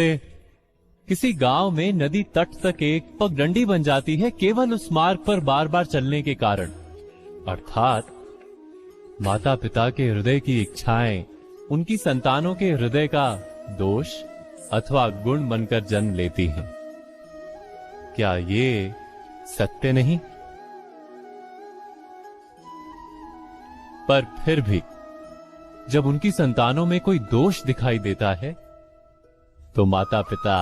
किसी गांव में नदी तट तक एक पगडंडी बन जाती है केवल उस मार्ग पर बार बार चलने के कारण। अर्थात माता पिता के हृदय की इच्छाएं उनकी संतानों के हृदय का दोष अथवा गुण बनकर जन्म लेती हैं। क्या ये सत्य नहीं? पर फिर भी जब उनकी संतानों में कोई दोष दिखाई देता है तो माता पिता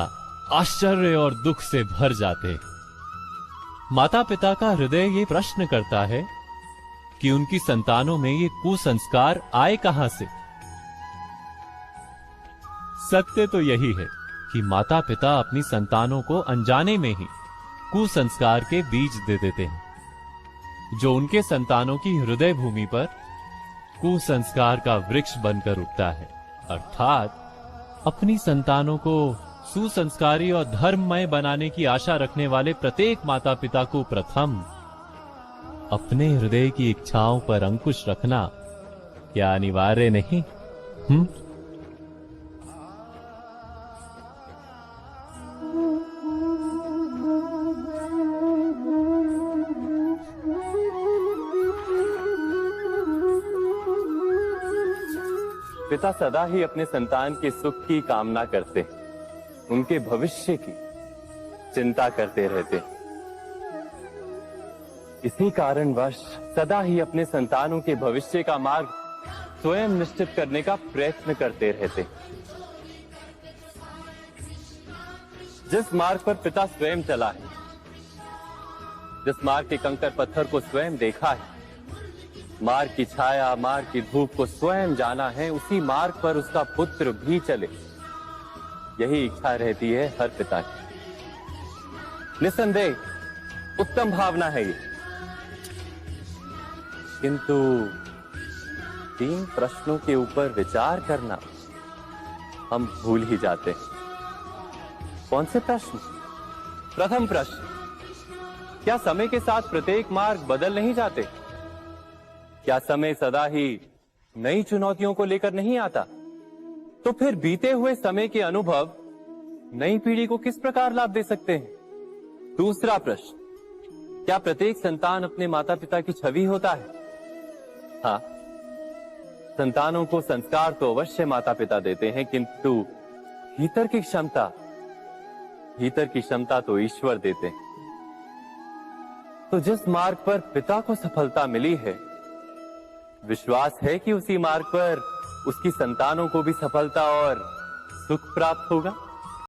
आश्चर्य और दुख से भर जाते हैं। माता पिता का हृदय ये प्रश्न करता है कि उनकी संतानों में ये कुसंस्कार आए कहां से। सत्य तो यही है कि माता पिता अपनी संतानों को अनजाने में ही कुसंस्कार के बीज दे देते हैं, जो उनके संतानों की हृदय भूमि पर कुसंस्कार का वृक्ष बनकर उगता है। अर्थात अपनी संतानों को सुसंस्कारी और धर्ममय बनाने की आशा रखने वाले प्रत्येक माता पिता को प्रथम अपने हृदय की इच्छाओं पर अंकुश रखना क्या अनिवार्य नहीं? पिता सदा ही अपने संतान के सुख की कामना करते, उनके भविष्य की चिंता करते रहते। इसी कारणवश सदा ही अपने संतानों के भविष्य का मार्ग स्वयं निश्चित करने का प्रयत्न करते रहते। जिस मार्ग पर पिता स्वयं चला है, जिस मार्ग के कंकर पत्थर को स्वयं देखा है, मार्ग की छाया, मार्ग की धूप को स्वयं जाना है, उसी मार्ग पर उसका पुत्र भी चले, यही इच्छा रहती है हर पिता की। निस्संदेह उत्तम भावना है ये, किंतु 3 प्रश्नों के ऊपर विचार करना हम भूल ही जाते हैं। कौन से प्रश्न? प्रथम प्रश्न, क्या समय के साथ प्रत्येक मार्ग बदल नहीं जाते? क्या समय सदा ही नई चुनौतियों को लेकर नहीं आता? तो फिर बीते हुए समय के अनुभव नई पीढ़ी को किस प्रकार लाभ दे सकते हैं? दूसरा प्रश्न, क्या प्रत्येक संतान अपने माता पिता की छवि होता है? हाँ, संतानों को संस्कार तो अवश्य माता पिता देते हैं, किंतु भीतर की क्षमता तो ईश्वर देते हैं। तो जिस मार्ग पर पिता को सफलता मिली है, विश्वास है कि उसी मार्ग पर उसकी संतानों को भी सफलता और सुख प्राप्त होगा।